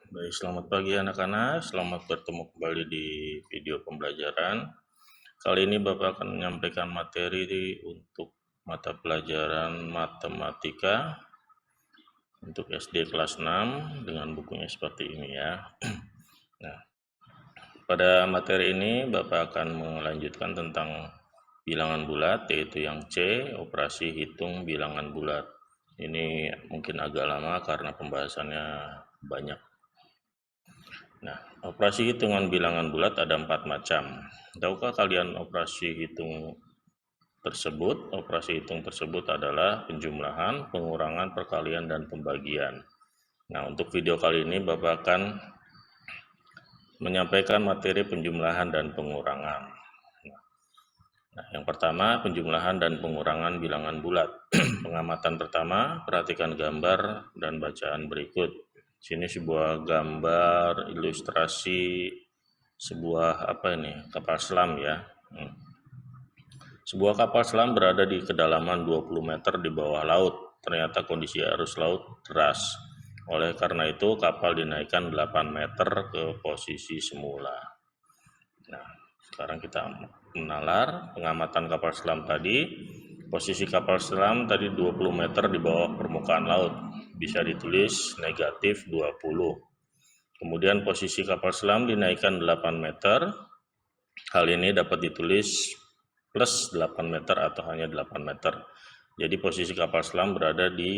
Baik, selamat pagi anak-anak. Selamat bertemu kembali di video pembelajaran. Kali ini Bapak akan menyampaikan materi untuk mata pelajaran matematika untuk SD kelas 6 dengan bukunya seperti ini ya. Nah, pada materi ini Bapak akan melanjutkan tentang bilangan bulat, yaitu yang C, operasi hitung bilangan bulat. Ini mungkin agak lama karena pembahasannya banyak. Nah, operasi hitungan bilangan bulat ada 4 macam. Tahukah kalian operasi hitung tersebut? Operasi hitung tersebut adalah penjumlahan, pengurangan, perkalian, dan pembagian. Nah, untuk video kali ini Bapak akan menyampaikan materi penjumlahan dan pengurangan. Nah, yang pertama penjumlahan dan pengurangan bilangan bulat. Pengamatan pertama, perhatikan gambar dan bacaan berikut. Sini sebuah gambar ilustrasi sebuah kapal selam ya. Sebuah kapal selam berada di kedalaman 20 meter di bawah laut. Ternyata kondisi arus laut deras. Oleh karena itu kapal dinaikkan 8 meter ke posisi semula. Nah, sekarang kita menalar pengamatan kapal selam tadi. Posisi kapal selam tadi 20 meter di bawah permukaan laut. Bisa ditulis negatif 20. Kemudian posisi kapal selam dinaikkan 8 meter. Hal ini dapat ditulis plus 8 meter atau hanya 8 meter. Jadi posisi kapal selam berada di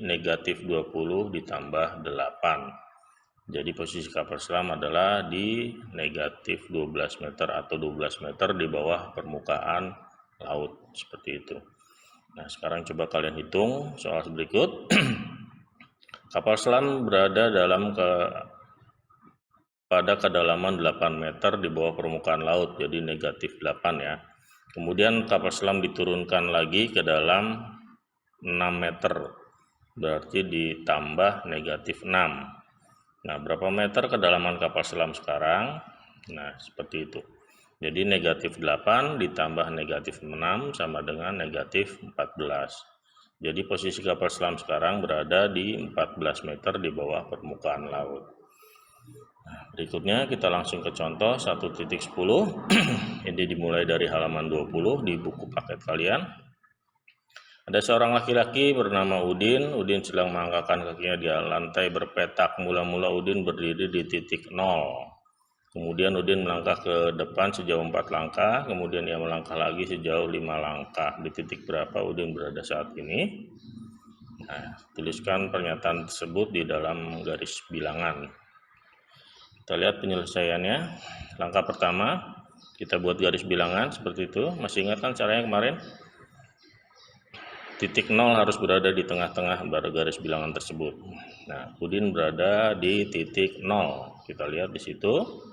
negatif 20 ditambah 8. Jadi posisi kapal selam adalah di negatif 12 meter atau 12 meter di bawah permukaan laut. Seperti itu. Nah, sekarang coba kalian hitung soal berikut. Kapal selam berada pada kedalaman 8 meter di bawah permukaan laut, jadi negatif 8 ya. Kemudian kapal selam diturunkan lagi ke dalam 6 meter, berarti ditambah negatif 6. Nah, berapa meter kedalaman kapal selam sekarang? Nah, seperti itu. Jadi negatif 8 ditambah negatif 6 sama dengan negatif 14. Jadi posisi kapal selam sekarang berada di 14 meter di bawah permukaan laut. Nah, berikutnya kita langsung ke contoh 1.10. Ini dimulai dari halaman 20 di buku paket kalian. Ada seorang laki-laki bernama Udin. Udin sedang mengangkatkan kakinya di lantai berpetak. Mula-mula Udin berdiri di titik 0. Kemudian Udin melangkah ke depan sejauh 4 langkah. Kemudian ia melangkah lagi sejauh 5 langkah. Di titik berapa Udin berada saat ini? Nah, tuliskan pernyataan tersebut di dalam garis bilangan. Kita lihat penyelesaiannya. Langkah pertama, kita buat garis bilangan seperti itu. Masih ingat kan caranya kemarin? Titik 0 harus berada di tengah-tengah pada garis bilangan tersebut. Nah, Udin berada di titik 0. Kita lihat di situ.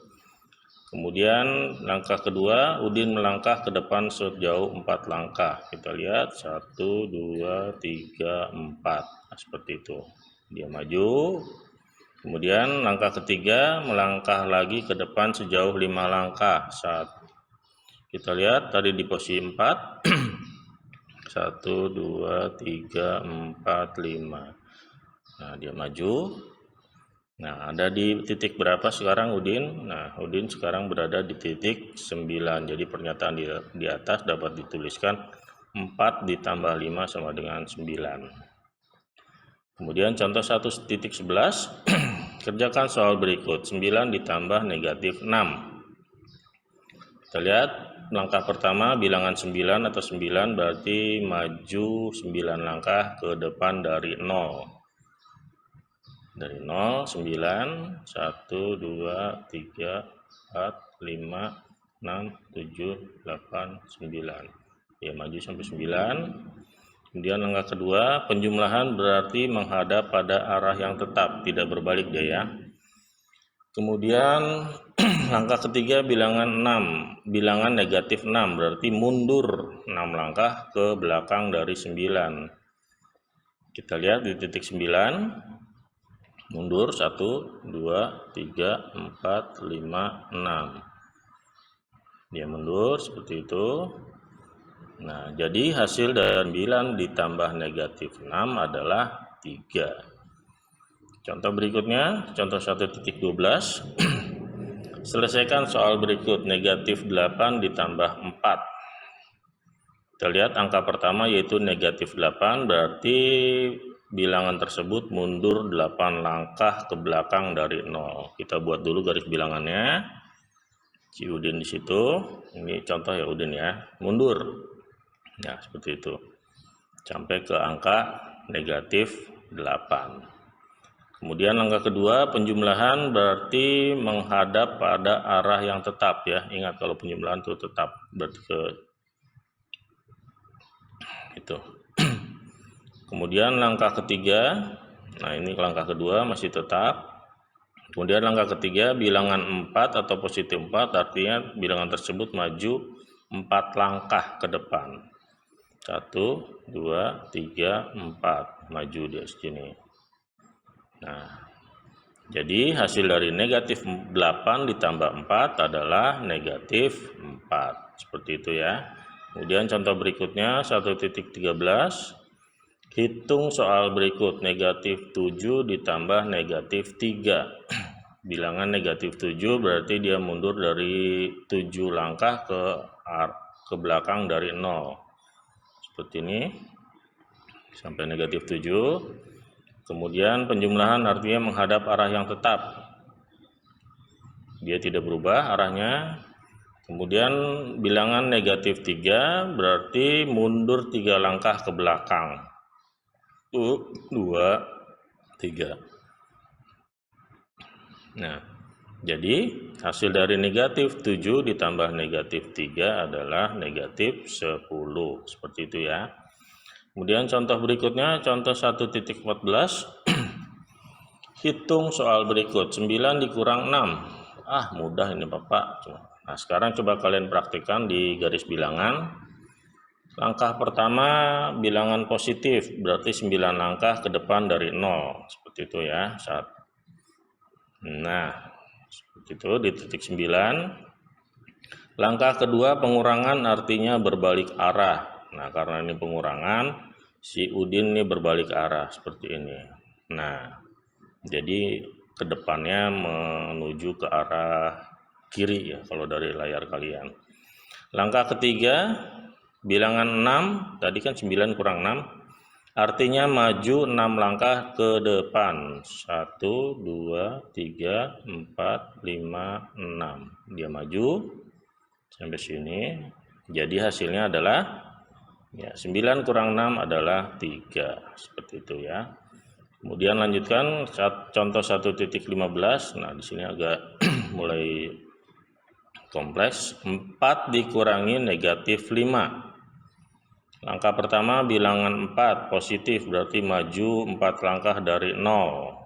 Kemudian langkah kedua, Udin melangkah ke depan sejauh 4 langkah. Kita lihat 1, 2, 3, 4. Nah, seperti itu. Dia maju. Kemudian langkah ketiga, melangkah lagi ke depan sejauh 5 langkah. Kita lihat tadi di posisi 4. 1, 2, 3, 4, 5. Nah, dia maju. Nah, ada di titik berapa sekarang Udin? Nah, Udin sekarang berada di titik 9. Jadi pernyataan di atas dapat dituliskan 4 ditambah 5 sama dengan 9. Kemudian contoh 1.11. Kerjakan soal berikut. 9 ditambah negatif 6. Kita lihat langkah pertama bilangan 9 atau 9 berarti maju 9 langkah ke depan dari 0. Dari 0, 9, 1, 2, 3, 4, 5, 6, 7, 8, 9. Ya, maju sampai 9. Kemudian langkah kedua, penjumlahan berarti menghadap pada arah yang tetap, tidak berbalik dia ya. Kemudian langkah ketiga bilangan 6, bilangan negatif 6 berarti mundur 6 langkah ke belakang dari 9. Kita lihat di titik 9, mundur 1, 2, 3, 4, 5, 6. Dia mundur seperti itu. Nah, jadi hasil dari 9 ditambah negatif 6 adalah 3. Contoh berikutnya, contoh 1.12. Selesaikan soal berikut, negatif 8 ditambah 4. Kita lihat angka pertama yaitu negatif 8, berarti bilangan tersebut mundur 8 langkah ke belakang dari 0. Kita buat dulu garis bilangannya. Si Udin di situ. Ini contoh ya Udin ya. Mundur. Ya, seperti itu. Sampai ke angka negatif 8. Kemudian langkah kedua, penjumlahan berarti menghadap pada arah yang tetap ya. Ingat kalau penjumlahan itu tetap berarti ke itu. Kemudian langkah ketiga, nah ini langkah kedua masih tetap. Kemudian langkah ketiga, bilangan 4 atau positif 4 artinya bilangan tersebut maju 4 langkah ke depan. 1, 2, 3, 4 maju di sini. Nah, jadi hasil dari negatif 8 ditambah 4 adalah negatif 4. Seperti itu ya. Kemudian contoh berikutnya 1.13. Hitung soal berikut, negatif 7 ditambah negatif 3. Bilangan negatif 7 berarti dia mundur dari 7 langkah ke belakang dari 0. Seperti ini. Sampai negatif 7. Kemudian penjumlahan artinya menghadap arah yang tetap. Dia tidak berubah arahnya. Kemudian bilangan negatif 3 berarti mundur 3 langkah ke belakang. 1, 2, 3. Nah, jadi hasil dari negatif 7 ditambah negatif 3 adalah negatif 10. Seperti itu ya. Kemudian contoh berikutnya, contoh 1.14. Hitung soal berikut, 9 dikurang 6. Mudah ini Bapak. Nah, sekarang coba kalian praktikkan di garis bilangan. Langkah pertama bilangan positif, berarti 9 langkah ke depan dari 0. Seperti itu ya. Nah, seperti itu di titik 9. Langkah kedua pengurangan artinya berbalik arah. Nah, karena ini pengurangan, si Udin ini berbalik arah seperti ini. Nah, jadi ke depannya menuju ke arah kiri ya kalau dari layar kalian. Langkah ketiga, bilangan 6, tadi kan 9 kurang 6, artinya maju 6 langkah ke depan. 1, 2, 3, 4, 5, 6. Dia maju sampai sini. Jadi hasilnya adalah ya 9 kurang 6 adalah 3. Seperti itu ya. Kemudian lanjutkan contoh 1.15. Nah, di sini agak mulai kompleks. 4 dikurangi negatif 5. Langkah pertama bilangan 4 positif berarti maju 4 langkah dari 0.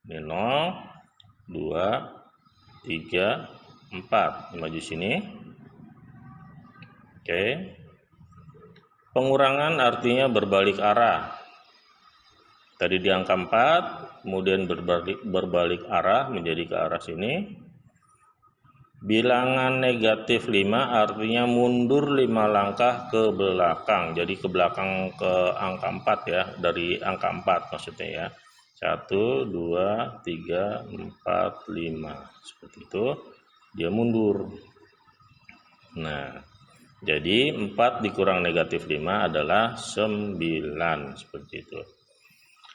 Ini 0, 2, 3, 4. Maju sini. Oke. Pengurangan artinya berbalik arah. Tadi di angka 4, kemudian berbalik arah menjadi ke arah sini. Bilangan negatif 5 artinya mundur 5 langkah ke belakang. Jadi ke belakang ke angka 4 ya, dari angka 4 maksudnya ya. 1, 2, 3, 4, 5. Seperti itu, dia mundur. Nah, jadi 4 dikurang negatif 5 adalah 9. Seperti itu.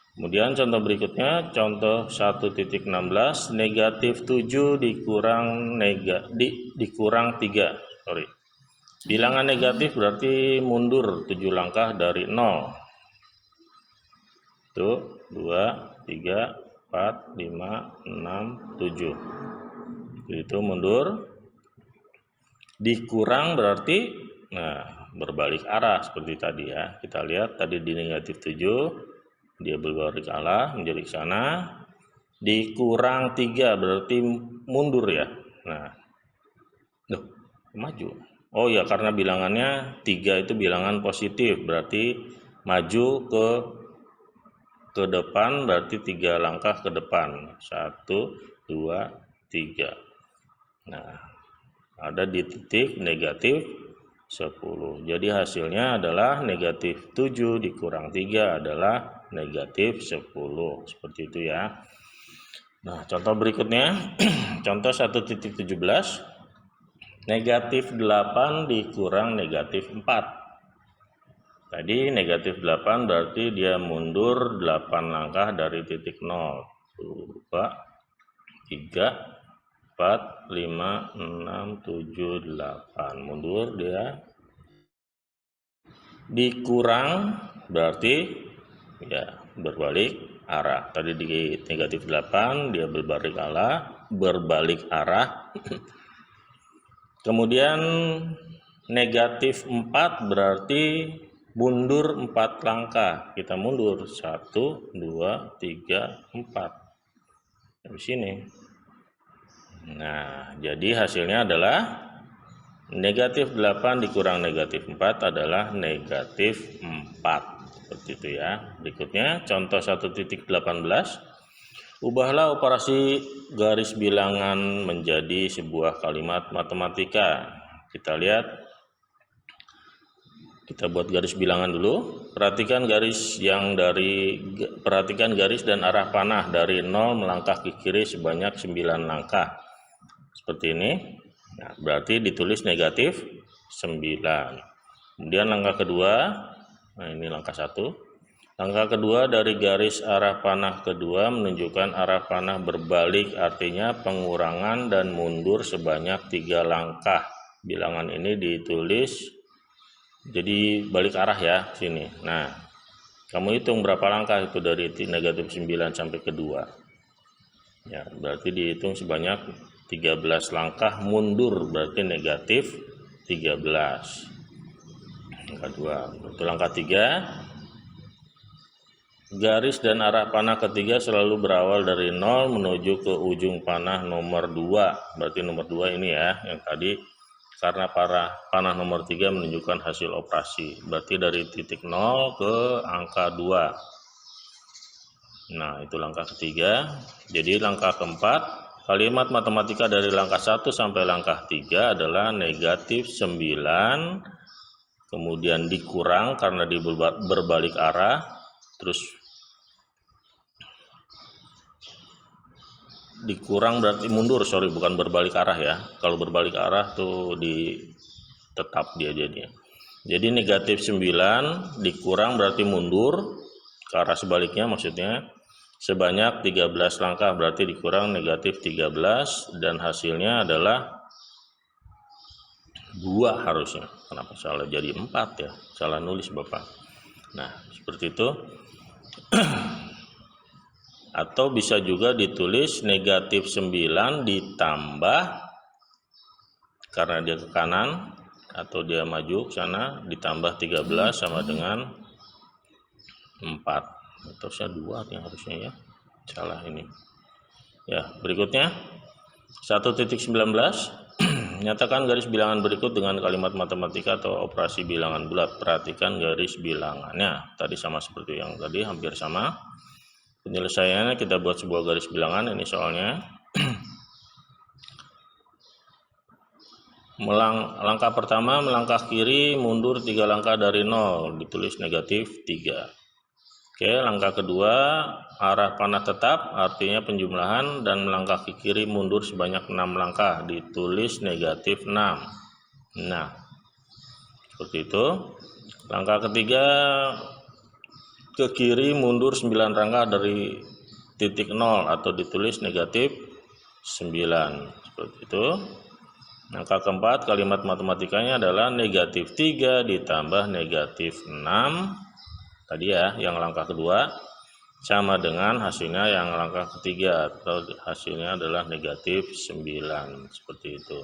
Kemudian contoh berikutnya, contoh 1.16, negatif 7 dikurang 3. Bilangan negatif berarti mundur 7 langkah dari 0. Itu 2, 3, 4, 5, 6, 7. Itu mundur. Dikurang berarti berbalik arah seperti tadi ya. Kita lihat tadi di negatif 7. Dia berbalik arah menjadi ke sana. Dikurang 3 berarti mundur ya. Nah, maju. Oh ya, karena bilangannya 3 itu bilangan positif, berarti maju ke depan berarti 3 langkah ke depan. 1, 2, 3. Nah, ada di titik negatif 10. Jadi hasilnya adalah negatif 7 dikurang 3 adalah negatif 10. Seperti itu ya. Nah, contoh berikutnya, contoh 1.17, negatif 8 dikurang negatif 4. Tadi negatif 8 berarti dia mundur 8 langkah dari titik 0. 2, 3, 4, 5, 6, 7, 8. Mundur dia. Dikurang berarti ya berbalik arah. Tadi di negatif 8 dia berbalik arah. Kemudian negatif 4 berarti mundur 4 langkah. Kita mundur 1, 2, 3, 4. Di sini. Nah, jadi hasilnya adalah negatif 8 dikurang negatif 4 adalah negatif 4. Seperti itu ya. Berikutnya contoh 1.18, ubahlah operasi garis bilangan menjadi sebuah kalimat matematika. Kita lihat, kita buat garis bilangan dulu. Perhatikan garis dan arah panah dari 0 melangkah ke kiri sebanyak 9 langkah. Seperti ini. Nah, berarti ditulis negatif 9. Kemudian langkah kedua, nah ini langkah 1. Langkah kedua dari garis arah panah kedua menunjukkan arah panah berbalik, artinya pengurangan dan mundur sebanyak 3 langkah. Bilangan ini ditulis jadi balik arah ya sini. Nah, kamu hitung berapa langkah itu dari negatif 9 sampai ke 2. Ya, berarti dihitung sebanyak 13 langkah mundur, berarti negatif 13. Langkah 2. Untuk langkah 3, garis dan arah panah ketiga selalu berawal dari 0 menuju ke ujung panah nomor 2. Berarti nomor 2 ini ya, yang tadi karena panah nomor 3 menunjukkan hasil operasi. Berarti dari titik 0 ke angka 2. Nah, itu langkah ketiga. Jadi langkah keempat, kalimat matematika dari langkah 1 sampai langkah 3 adalah negatif 9, kemudian dikurang karena di berbalik arah, terus dikurang berarti mundur, bukan berbalik arah ya. Kalau berbalik arah tuh tetap dia jadinya. Jadi negatif 9 dikurang berarti mundur ke arah sebaliknya, maksudnya sebanyak 13 langkah, berarti dikurang negatif 13 dan hasilnya adalah 2 harusnya. Kenapa salah jadi 4 ya? Salah nulis Bapak. Nah, seperti itu. Atau bisa juga ditulis negatif 9 ditambah, karena dia ke kanan atau dia maju ke sana, ditambah 13 sama dengan 4. Atau saya 2 yang harusnya ya. Salah ini. Ya, berikutnya 1.19, nyatakan garis bilangan berikut dengan kalimat matematika atau operasi bilangan bulat. Perhatikan garis bilangannya. Tadi sama seperti yang tadi, hampir sama. Penyelesaiannya kita buat sebuah garis bilangan, ini soalnya. Langkah pertama melangkah kiri mundur 3 langkah dari 0, ditulis negatif 3. Oke, langkah kedua arah panah tetap, artinya penjumlahan, dan melangkah ke kiri mundur sebanyak 6 langkah, ditulis negatif 6. Nah, seperti itu. Langkah ketiga ke kiri mundur 9 langkah dari titik 0 atau ditulis negatif 9. Seperti itu. Langkah keempat, kalimat matematikanya adalah negatif 3 ditambah negatif 6. Tadi ya, yang langkah kedua sama dengan hasilnya yang langkah ketiga, atau hasilnya adalah negatif 9. Seperti itu.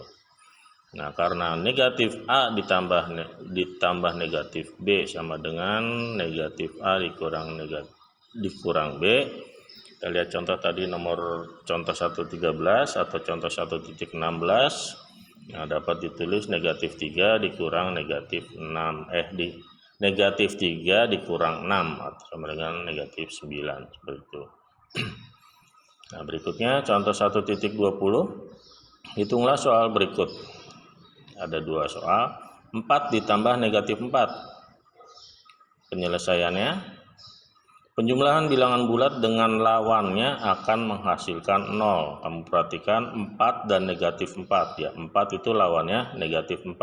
Nah, karena negatif A ditambah negatif B sama dengan negatif A dikurang B. Kita lihat contoh tadi contoh 1.13 atau contoh 1.16. Nah, dapat ditulis negatif 3 dikurang negatif 6. Negatif 3 dikurang 6 atau sama dengan negatif 9. Seperti itu. Nah, berikutnya contoh 1.20. Hitunglah soal berikut. Ada 2 soal. 4 ditambah negatif 4. Penyelesaiannya, Penjumlahan bilangan bulat dengan lawannya akan menghasilkan 0. Kamu perhatikan 4 dan negatif 4 ya. 4 itu lawannya negatif 4.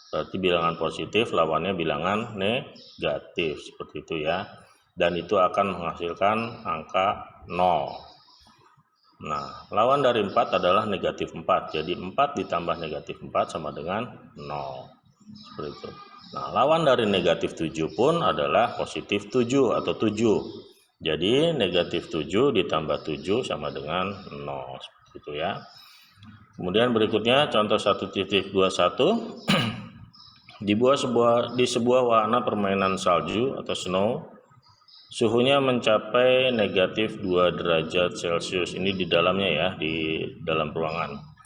Berarti bilangan positif lawannya bilangan negatif seperti itu ya. Dan itu akan menghasilkan angka 0. Nah, lawan dari 4 adalah negatif 4. Jadi 4 ditambah negatif 4 sama dengan 0. Seperti itu. Nah, lawan dari negatif 7 pun adalah positif 7 atau 7. Jadi negatif 7 ditambah 7 sama dengan 0. Seperti itu ya. Kemudian berikutnya contoh 1.21. Di sebuah wahana permainan salju atau snow, suhunya mencapai negatif 2 derajat Celcius. Ini di dalamnya ya, di dalam ruangan.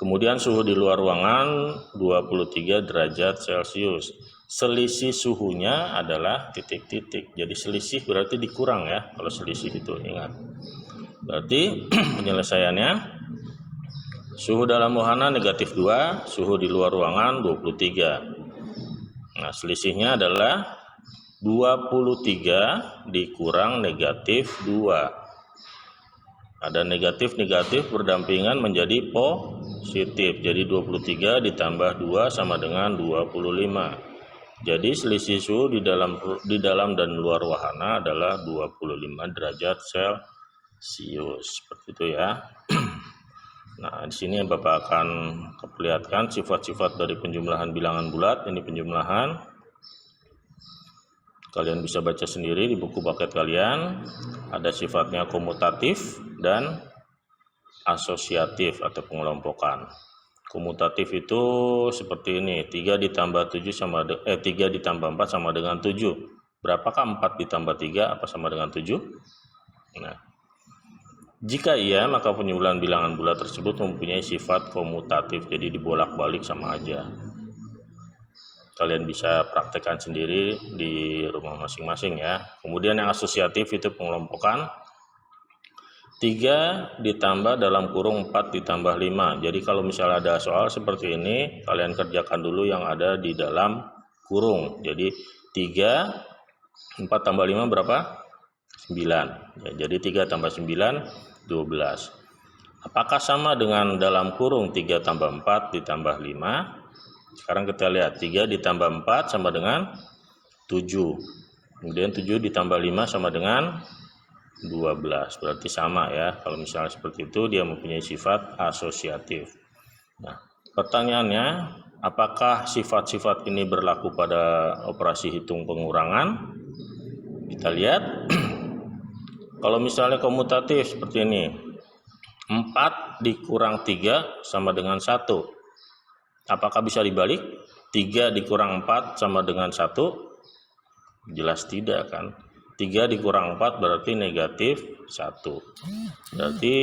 Kemudian suhu di luar ruangan 23 derajat Celcius. Selisih suhunya adalah titik-titik. Jadi selisih berarti dikurang ya. Kalau selisih itu ingat. Berarti penyelesaiannya suhu dalam wahana negatif 2, suhu di luar ruangan 23. Nah, selisihnya adalah 23 dikurang negatif 2. Ada negatif-negatif berdampingan menjadi positif. Jadi 23 ditambah 2 sama dengan 25. Jadi selisih suhu di dalam dan luar wahana adalah 25 derajat Celcius. Seperti itu ya. Nah, di sini Bapak akan perlihatkan sifat-sifat dari penjumlahan bilangan bulat. Ini penjumlahan. Kalian bisa baca sendiri di buku paket kalian. Ada sifatnya komutatif dan asosiatif atau pengelompokan. Komutatif itu seperti ini, 3 ditambah 3 ditambah 4 sama dengan 7. Berapakah 4 ditambah 3 apa sama dengan 7? Nah, jika iya, maka penjumlahan bilangan bulat tersebut mempunyai sifat komutatif, jadi dibolak-balik sama aja. Kalian bisa praktekkan sendiri di rumah masing-masing ya. Kemudian yang asosiatif itu pengelompokan. 3 ditambah dalam kurung 4 ditambah 5. Jadi kalau misalnya ada soal seperti ini, kalian kerjakan dulu yang ada di dalam kurung. Jadi 3, 4 tambah 5 berapa? 9. Ya, jadi 3 tambah 9, 12. Apakah sama dengan dalam kurung 3 tambah 4 ditambah 5? Sekarang kita lihat 3 ditambah 4 sama dengan 7. Kemudian 7 ditambah 5 sama dengan 12. Berarti sama ya. Kalau misalnya seperti itu dia mempunyai sifat asosiatif. Nah, pertanyaannya, apakah sifat-sifat ini berlaku pada operasi hitung pengurangan? Kita lihat. Kalau misalnya komutatif seperti ini. 4 dikurang 3 sama dengan 1. Apakah bisa dibalik? 3 dikurang 4 sama dengan 1? Jelas tidak kan? 3 dikurang 4 berarti negatif 1. Berarti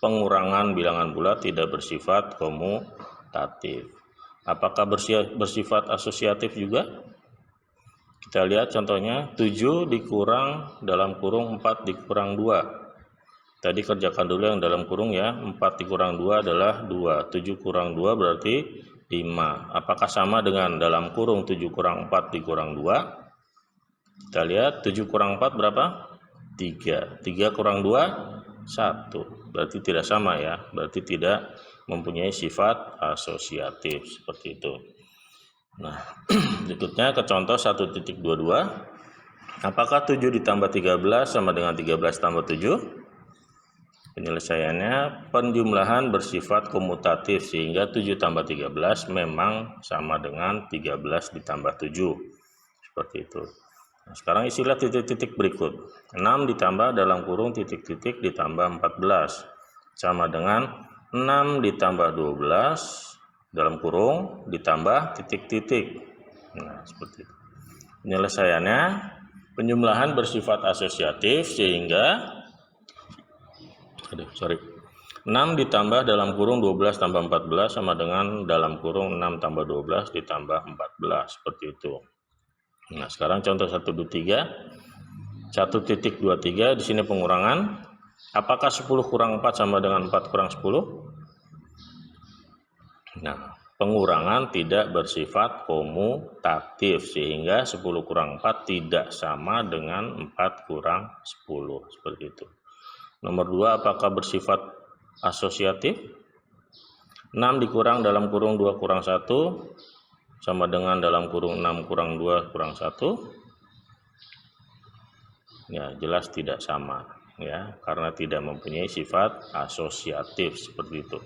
pengurangan bilangan bulat tidak bersifat komutatif. Apakah bersifat asosiatif juga? Kita lihat contohnya, 7 dikurang dalam kurung 4 dikurang 2. Tadi kerjakan dulu yang dalam kurung ya, 4 dikurang 2 adalah 2, 7 kurang 2 berarti 5. Apakah sama dengan dalam kurung 7 kurang 4 dikurang 2? Kita lihat 7 kurang 4 berapa? 3. 3 kurang 2? 1. Berarti tidak sama ya, berarti tidak mempunyai sifat asosiatif seperti itu. Nah, berikutnya ke contoh 1.22. Apakah 7 ditambah 13 sama dengan 13 tambah 7? Penyelesaiannya, penjumlahan bersifat komutatif sehingga 7 tambah 13 memang sama dengan 13 ditambah 7. Seperti itu. Nah, sekarang isilah titik-titik berikut. 6 ditambah dalam kurung titik-titik ditambah 14 sama dengan 6 ditambah 12 dalam kurung ditambah titik-titik. Nah, seperti itu. Penyelesaiannya, penjumlahan bersifat asosiatif sehingga 6 ditambah dalam kurung 12 tambah 14 sama dengan dalam kurung 6 tambah 12 ditambah 14. Seperti itu. Nah, sekarang contoh 123. 1.23 di sini pengurangan. Apakah 10 kurang 4 sama dengan 4 kurang 10? Nah, pengurangan tidak bersifat komutatif, sehingga 10 kurang 4 tidak sama dengan 4 kurang 10, seperti itu. Nomor 2, apakah bersifat asosiatif? 6 dikurang dalam kurung 2 kurang 1 sama dengan dalam kurung 6 kurang 2 kurang 1. Ya, jelas tidak sama ya, karena tidak mempunyai sifat asosiatif, seperti itu.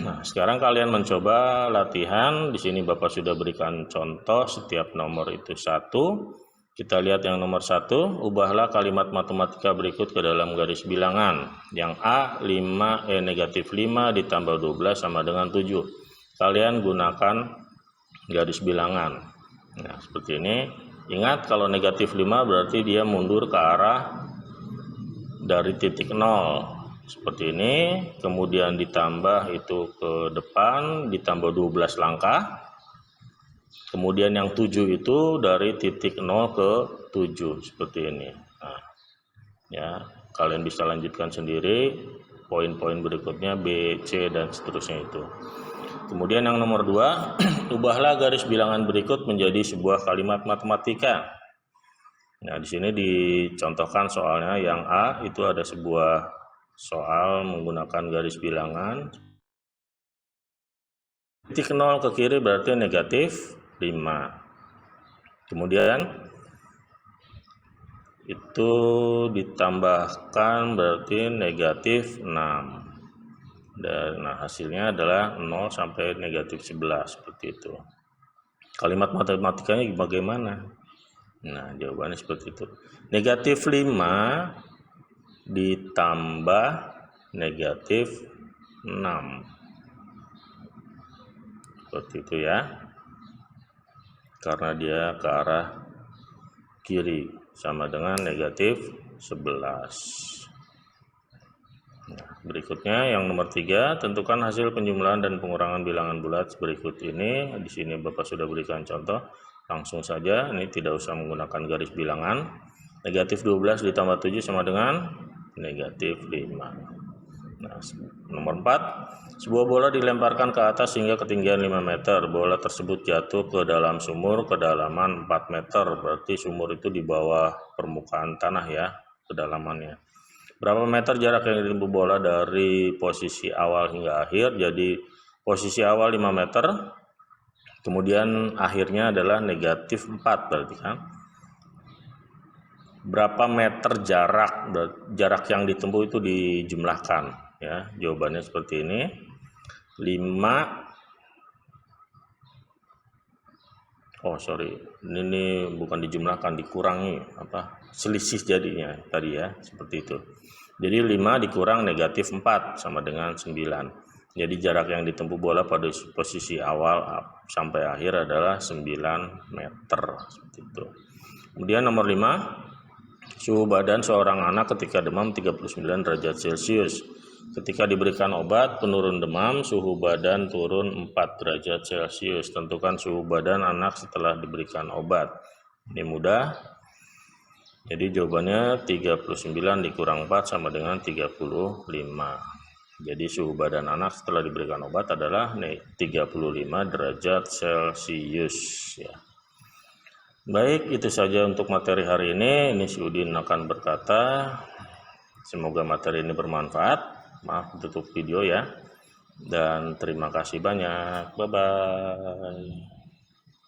Nah, sekarang kalian mencoba latihan. Di sini Bapak sudah berikan contoh setiap nomor itu 1. Kita lihat yang nomor 1, ubahlah kalimat matematika berikut ke dalam garis bilangan. Yang A, negatif 5 ditambah 12 sama dengan 7. Kalian gunakan garis bilangan. Nah, seperti ini. Ingat, kalau negatif 5 berarti dia mundur ke arah dari titik 0. Seperti ini, kemudian ditambah itu ke depan, ditambah 12 langkah. Kemudian yang 7 itu dari titik 0 ke 7, seperti ini. Nah, ya, kalian bisa lanjutkan sendiri poin-poin berikutnya B, C, dan seterusnya itu. Kemudian yang nomor 2, ubahlah garis bilangan berikut menjadi sebuah kalimat matematika. Nah, di sini dicontohkan soalnya yang A itu ada sebuah soal menggunakan garis bilangan. Titik 0 ke kiri berarti negatif 5. Kemudian itu ditambahkan berarti negatif 6. Dan hasilnya adalah 0 sampai negatif 11, seperti itu. Kalimat matematikanya bagaimana? Nah, jawabannya seperti itu. Negatif 5 ditambah negatif 6, seperti itu ya, karena dia ke arah kiri, sama dengan negatif 11. Nah, berikutnya yang nomor 3, tentukan hasil penjumlahan dan pengurangan bilangan bulat berikut ini. Di sini Bapak sudah berikan contoh, langsung saja, ini tidak usah menggunakan garis bilangan. Negatif 12 ditambah 7 sama dengan negatif 5. Nah, nomor 4, sebuah bola dilemparkan ke atas hingga ketinggian 5 meter. Bola tersebut jatuh ke dalam sumur kedalaman 4 meter. Berarti sumur itu di bawah permukaan tanah ya, kedalamannya. Berapa meter jarak yang ditempuh bola dari posisi awal hingga akhir? Jadi posisi awal 5 meter, kemudian akhirnya adalah negatif 4, berarti kan. Berapa meter jarak yang ditempuh itu dijumlahkan ya. Jawabannya seperti ini. 5, ini bukan dijumlahkan, dikurangi, selisih jadinya tadi ya, seperti itu. Jadi 5 dikurang negatif 4 sama dengan 9. Jadi jarak yang ditempuh bola pada posisi awal sampai akhir adalah 9 meter, seperti itu. Kemudian nomor 5, suhu badan seorang anak ketika demam 39 derajat Celcius. Ketika diberikan obat penurun demam, suhu badan turun 4 derajat Celcius. Tentukan suhu badan anak setelah diberikan obat. Ini mudah. Jadi jawabannya 39 dikurang 4 sama dengan 35. Jadi suhu badan anak setelah diberikan obat adalah 35 derajat Celcius ya. Baik, itu saja untuk materi hari ini. Ini si Udin akan berkata, semoga materi ini bermanfaat. Maaf tutup video ya. Dan terima kasih banyak. Bye-bye.